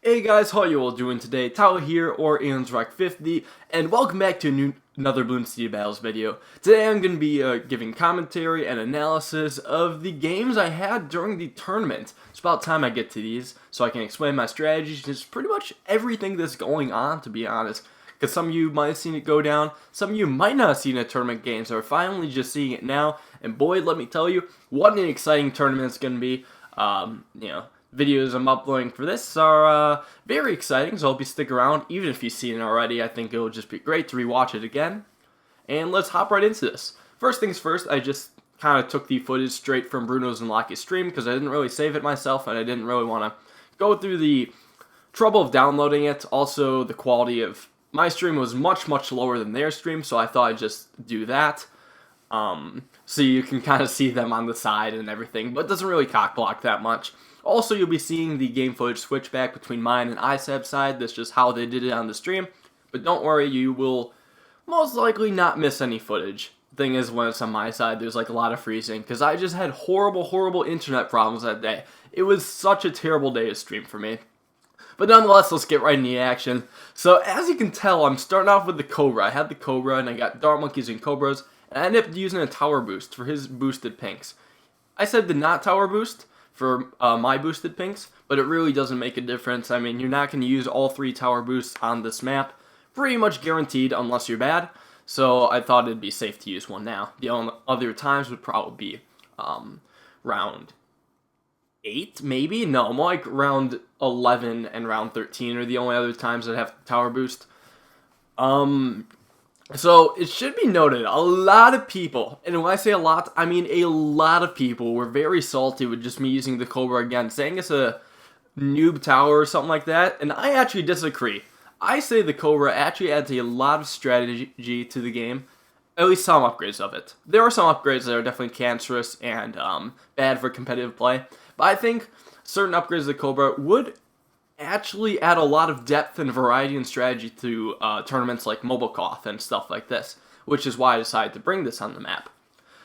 Hey guys, how you all doing today? Tao here, or AnsRock50, and welcome back to another Bloons City Battles video. Today I'm going to be giving commentary and analysis of the games I had during the tournament. It's about time I get to these, so I can explain my strategies, just pretty much everything that's going on, to be honest. Because some of you might have seen it go down, some of you might not have seen a tournament game, so are finally just seeing it now. And boy, let me tell you, what an exciting tournament it's going to be. Videos I'm uploading for this are very exciting, so I hope you stick around. Even if you've seen it already, I think it'll just be great to rewatch it again. And let's hop right into this. First things first, I just kind of took the footage straight from Bruno's and Lockie's stream because I didn't really save it myself and I didn't really want to go through the trouble of downloading it. Also, the quality of my stream was much lower than their stream, so I thought I'd just do that. So you can kind of see them on the side and everything, but it doesn't really cock-block that much. Also, you'll be seeing the game footage switch back between mine and ISAB side. That's just how they did it on the stream. But don't worry, you will most likely not miss any footage. Thing is, when it's on my side, there's like a lot of freezing, because I just had horrible internet problems that day. It was such a terrible day to stream for me. But nonetheless, let's get right into the action. So, as you can tell, I'm starting off with the Cobra. I had the Cobra, and I got Dart Monkeys and Cobras, and I ended up using a tower boost for his boosted pinks. I said the not tower boost for my boosted pinks, but it really doesn't make a difference. I mean, you're not going to use all 3 tower boosts on this map, pretty much guaranteed unless you're bad, so I thought it'd be safe to use one now. The only other times would probably be round 8, maybe? No, more like round 11 and round 13 are the only other times I'd have tower boost. So, it should be noted, a lot of people, and when I say a lot, I mean a lot of people were very salty with just me using the Cobra again, saying it's a noob tower or something like that, and I actually disagree. I say the Cobra actually adds a lot of strategy to the game, at least some upgrades of it. There are some upgrades that are definitely cancerous and bad for competitive play, but I think certain upgrades of the Cobra would actually add a lot of depth and variety and strategy to tournaments like Mobile Cough and stuff like this, which is why I decided to bring this on the map.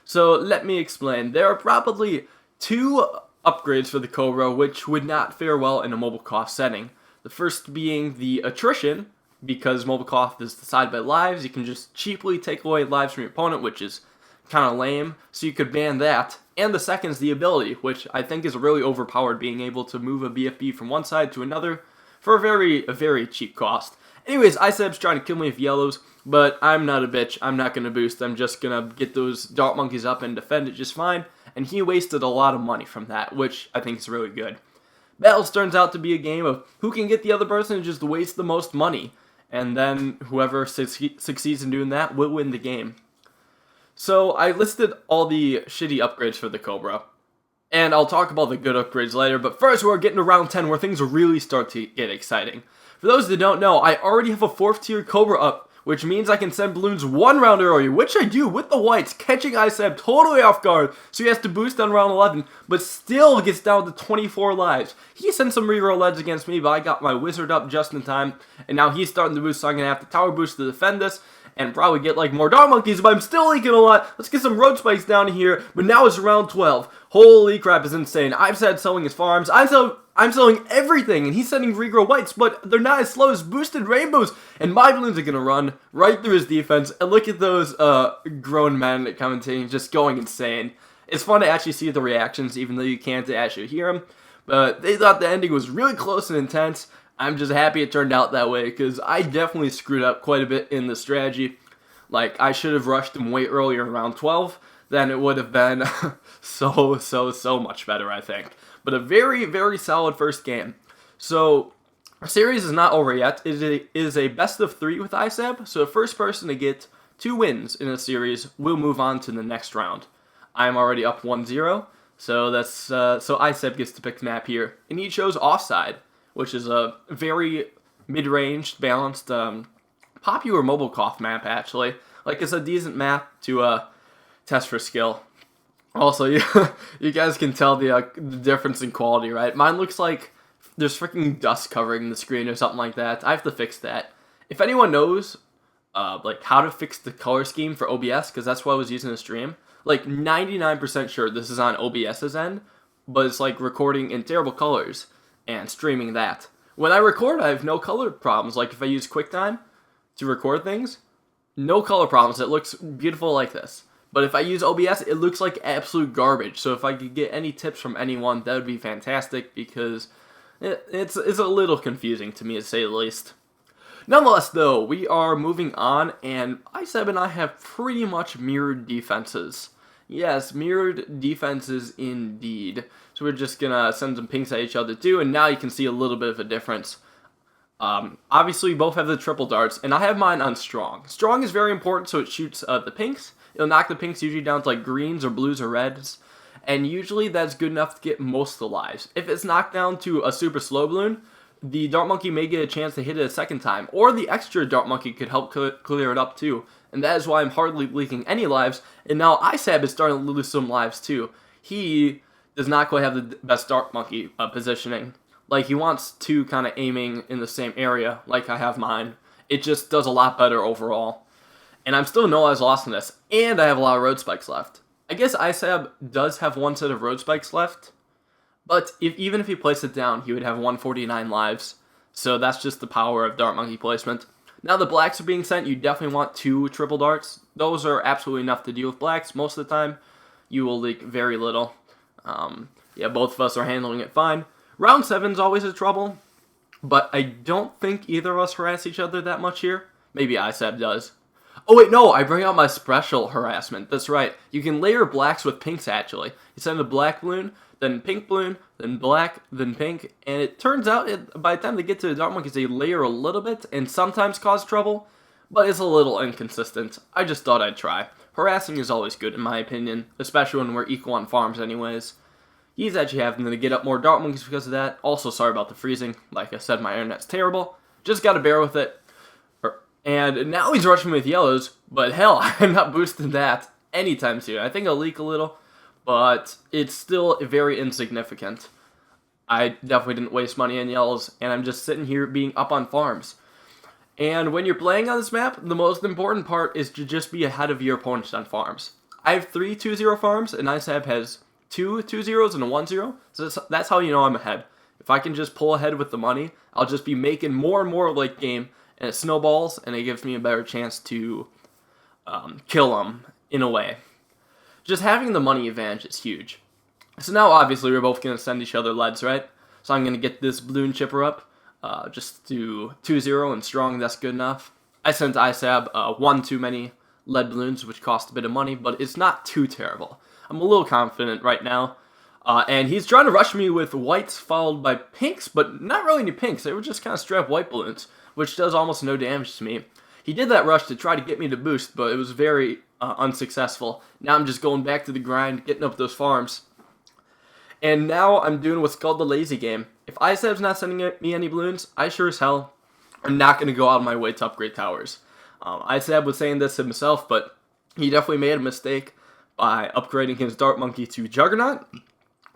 So let me explain. There are probably 2 upgrades for the Cobra which would not fare well in a Mobile Cough setting. The first being the attrition, because Mobile Cough is decided by lives. You can just cheaply take away lives from your opponent, which is kind of lame, so you could ban that. And the second is the ability, which I think is really overpowered, being able to move a BFB from one side to another for a very cheap cost. Anyways, ISAB's trying to kill me with yellows, but I'm not a bitch. I'm not going to boost. I'm just going to get those Dart Monkeys up and defend it just fine, and he wasted a lot of money from that, which I think is really good. Battles turns out to be a game of who can get the other person and just waste the most money, and then whoever succeeds in doing that will win the game. So, I listed all the shitty upgrades for the Cobra, and I'll talk about the good upgrades later, but first we're getting to round 10 where things really start to get exciting. For those that don't know, I already have a 4th tier Cobra up, which means I can send Bloons 1 round earlier, which I do with the whites, catching ISAB totally off guard, so he has to boost on round 11, but still gets down to 24 lives. He sent some reroll leads against me, but I got my wizard up just in time, and now he's starting to boost, so I'm going to have to tower boost to defend this, and probably get like more Dart Monkeys, but I'm still leaking a lot. Let's get some road spikes down here, but now it's round 12. Holy crap, it's insane. I've said selling his farms. I'm selling everything, and he's sending regrow whites, but they're not as slow as boosted rainbows, and my Bloons are going to run right through his defense, and look at those grown men commentating, just going insane. It's fun to actually see the reactions, even though you can't actually hear them, but they thought the ending was really close and intense. I'm just happy it turned out that way, because I definitely screwed up quite a bit in the strategy. Like, I should have rushed him way earlier in round 12, then it would have been so much better, I think. But a very solid first game. So, our series is not over yet. It is a best of 3 with ISAB, so the first person to get 2 wins in a series will move on to the next round. I'm already up 1-0, so that's so ISAB gets to pick the map here, and he chose offside, which is a very mid-range, balanced, popular Mobile Cough map, actually. Like, it's a decent map to test for skill. Also, you guys can tell the difference in quality, right? Mine looks like there's freaking dust covering the screen or something like that. I have to fix that. If anyone knows, like, how to fix the color scheme for OBS, because that's what I was using to stream, like, 99% sure this is on OBS's end, but it's, like, recording in terrible colors and streaming that. When I record, I have no color problems. Like if I use QuickTime to record things, no color problems. It looks beautiful like this. But if I use OBS, it looks like absolute garbage. So if I could get any tips from anyone, that would be fantastic, because it's a little confusing to me, to say the least. Nonetheless, though, we are moving on, and ISAB and I have pretty much mirrored defenses. Yes, mirrored defenses indeed. So we're just gonna send some pinks at each other too, and now you can see a little bit of a difference. Obviously, we both have the triple darts, and I have mine on strong. Strong is very important, so it shoots the pinks. It'll knock the pinks usually down to like greens or blues or reds, and usually that's good enough to get most of the lives. If it's knocked down to a super slow balloon, the dart monkey may get a chance to hit it a second time, or the extra dart monkey could help clear it up too, and that is why I'm hardly leaking any lives, and now ISAB is starting to lose some lives too. He does not quite have the best dart monkey positioning. Like, he wants two kind of aiming in the same area, like I have mine. It just does a lot better overall. And I'm still no lives lost in this, and I have a lot of road spikes left. I guess ISAB does have one set of road spikes left, but even if he placed it down, he would have 149 lives. So that's just the power of dart monkey placement. Now the blacks are being sent, you definitely want 2 triple darts. Those are absolutely enough to deal with blacks. Most of the time, you will leak very little. Yeah, both of us are handling it fine. Round 7's always a trouble, but I don't think either of us harass each other that much here. Maybe ISAB does. Oh wait, no, I bring out my special harassment. That's right. You can layer blacks with pinks, actually. You send a black balloon, then pink balloon, then black, then pink, and it turns out by the time they get to the dart monkeys, they layer a little bit and sometimes cause trouble, but it's a little inconsistent. I just thought I'd try. Harassing is always good, in my opinion, especially when we're equal on farms anyways. He's actually having to get up more dart monkeys because of that. Also, sorry about the freezing. Like I said, my internet's terrible. Just gotta bear with it. And now he's rushing with yellows, but hell, I'm not boosting that anytime soon. I think I'll leak a little, but it's still very insignificant. I definitely didn't waste money on yellows, and I'm just sitting here being up on farms. And when you're playing on this map, the most important part is to just be ahead of your opponents on farms. I have 3 2-0 farms, and ISAB has 2 2-0s and a 1-0, so that's how you know I'm ahead. If I can just pull ahead with the money, I'll just be making more and more late game, and it snowballs, and it gives me a better chance to kill them, in a way. Just having the money advantage is huge. So now, obviously, we're both going to send each other leads, right? So I'm going to get this balloon chipper up, just to 2-0 and strong, that's good enough. I sent ISAB 1 too many lead balloons, which cost a bit of money, but it's not too terrible. I'm a little confident right now. And he's trying to rush me with whites followed by pinks, but not really any pinks. They were just kind of straight up white balloons, which does almost no damage to me. He did that rush to try to get me to boost, but it was very unsuccessful. Now I'm just going back to the grind, getting up those farms. And now I'm doing what's called the lazy game. If ISAB's not sending me any balloons, I sure as hell am not going to go out of my way to upgrade towers. ISAB was saying this himself, but he definitely made a mistake by upgrading his dart monkey to Juggernaut,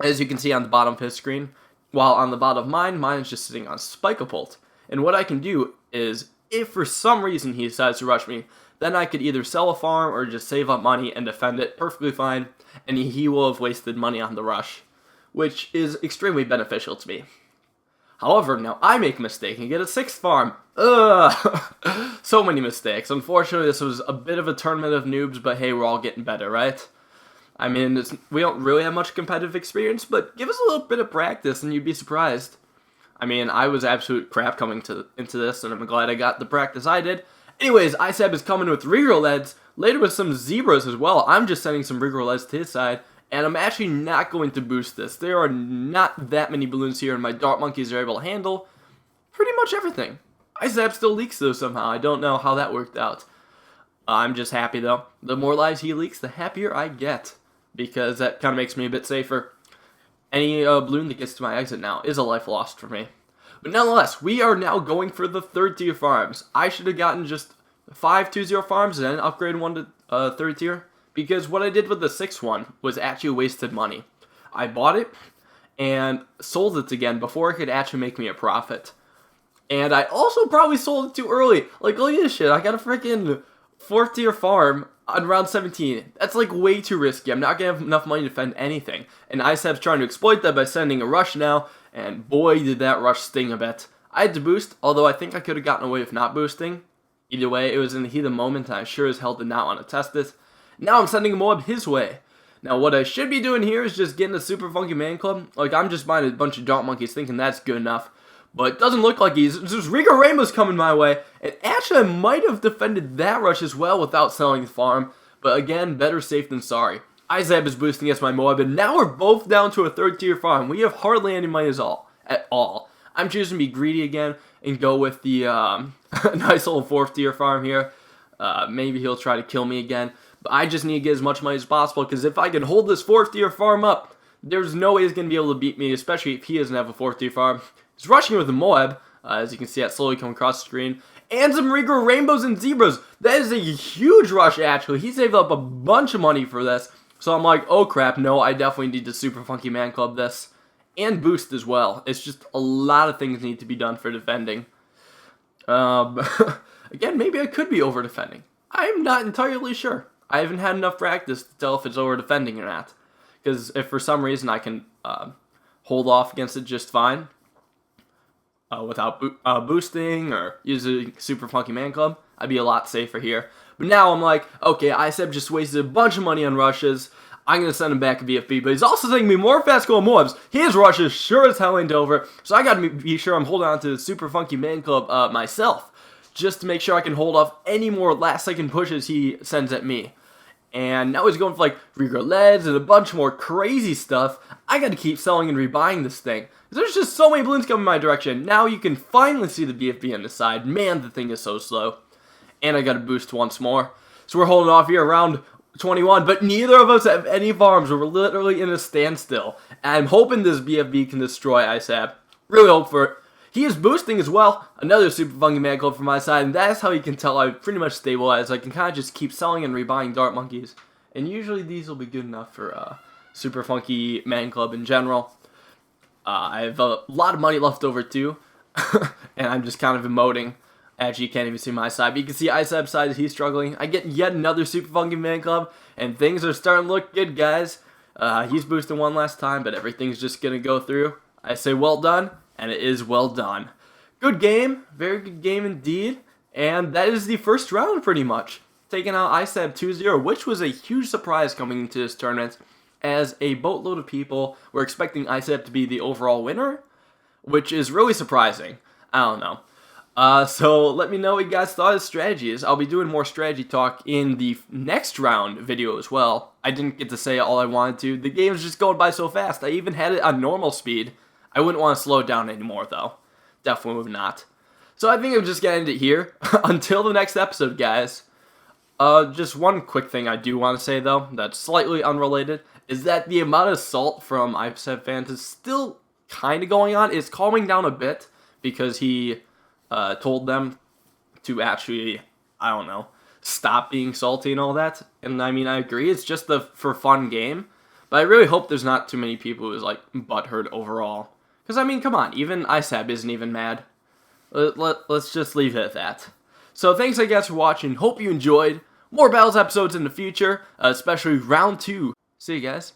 as you can see on the bottom of his screen, while on the bottom of mine is just sitting on Spike-a-Pult. And what I can do is, if for some reason he decides to rush me, then I could either sell a farm or just save up money and defend it perfectly fine, and he will have wasted money on the rush, which is extremely beneficial to me. However, now I make a mistake and get a 6th farm. Ugh! So many mistakes. Unfortunately, this was a bit of a tournament of noobs, but hey, we're all getting better, right? I mean, we don't really have much competitive experience, but give us a little bit of practice and you'd be surprised. I mean, I was absolute crap coming into this, and I'm glad I got the practice I did. Anyways, ISAB is coming with reroll leads, later with some zebras as well. I'm just sending some reroll leads to his side, and I'm actually not going to boost this. There are not that many balloons here, and my dart monkeys are able to handle pretty much everything. ISAB still leaks though somehow. I don't know how that worked out. I'm just happy though. The more lives he leaks, the happier I get, because that kind of makes me a bit safer. Any balloon that gets to my exit now is a life lost for me. But nonetheless, we are now going for the 3rd tier farms. I should have gotten just 5 2-0 farms and then upgrade one to 3rd tier, because what I did with the 6th one was actually wasted money. I bought it and sold it again before it could actually make me a profit. And I also probably sold it too early. Like, look at this shit. I got a freaking 4th tier farm on round 17. That's like way too risky. I'm not going to have enough money to defend anything. And ISAB's trying to exploit that by sending a rush now. And boy, did that rush sting a bit. I had to boost, although I think I could have gotten away with not boosting. Either way, it was in the heat of the moment, and I sure as hell did not want to test this. Now I'm sending a mob his way. Now what I should be doing here is just getting a Super Funky Man Club. Like, I'm just buying a bunch of Dart Monkeys thinking that's good enough. But it doesn't look like there's Rico Rainbow's coming my way. And actually, I might have defended that rush as well without selling the farm. But again, better safe than sorry. ISAB is boosting against my mob, and now we're both down to a 3rd tier farm. We have hardly any money at all. I'm choosing to be greedy again and go with the nice little 4th tier farm here. Maybe he'll try to kill me again. But I just need to get as much money as possible, because if I can hold this 4th tier farm up, there's no way he's going to be able to beat me, especially if he doesn't have a 4th tier farm. He's rushing with the Moab, as you can see that slowly come across the screen. And some Regal Rainbows and Zebras. That is a huge rush, actually. He saved up a bunch of money for this. So I'm like, oh crap, no, I definitely need to Super Funky Man Club this. And boost as well. It's just a lot of things need to be done for defending. Again, maybe I could be over-defending. I'm not entirely sure. I haven't had enough practice to tell if it's over-defending or not. Because if for some reason I can hold off against it just fine, without boosting or using Super Funky Man Club, I'd be a lot safer here. But now I'm like, okay, ISAB just wasted a bunch of money on rushes. I'm going to send him back a VFB, but he's also sending me more fast goal Moabs. His rushes sure as hell ain't over, so I got to be sure I'm holding on to the Super Funky Man Club myself, just to make sure I can hold off any more last-second pushes he sends at me. And now he's going for like Regal Leads and a bunch more crazy stuff. I got to keep selling and rebuying this thing. There's just so many balloons coming my direction. Now you can finally see the BFB on the side. Man, the thing is so slow. And I got to boost once more. So we're holding off here around 21, but neither of us have any farms. We're literally in a standstill. And I'm hoping this BFB can destroy ISAB. Really hope for it. He is boosting as well. Another Super Funky Man Club from my side, and that's how you can tell I pretty much stabilized. I can kind of just keep selling and rebuying Dart Monkeys. And usually these will be good enough for Super Funky Man Club in general. I have a lot of money left over too. And I'm just kind of emoting. Actually, you can't even see my side, but you can see ISAB's side, he's struggling. I get yet another Super Funky Man Club, and things are starting to look good, guys. He's boosting one last time, but everything's just going to go through. I say well done, and it is well done. Good game, very good game indeed, and that is the first round pretty much. Taking out ISAB 2-0, which was a huge surprise coming into this tournament, as a boatload of people were expecting ISAB to be the overall winner, which is really surprising. I don't know. So let me know what you guys thought of the strategies. I'll be doing more strategy talk in the next round video as well. I didn't get to say all I wanted to. The game's just going by so fast. I even had it on normal speed. I wouldn't want to slow it down anymore though. Definitely would not. So I think I'm just going to end it here. Until the next episode, guys. Just one quick thing I do want to say though, that's slightly unrelated, is that the amount of assault from ISAB fans is still kind of going on. It's calming down a bit because he told them to actually, I don't know, stop being salty and all that. And I mean, I agree, it's just a for fun game. But I really hope there's not too many people who's like butthurt overall. Because I mean, come on, even ISAB isn't even mad. Let's just leave it at that. So thanks I guess for watching, hope you enjoyed. More Battles episodes in the future, especially round 2. See you guys.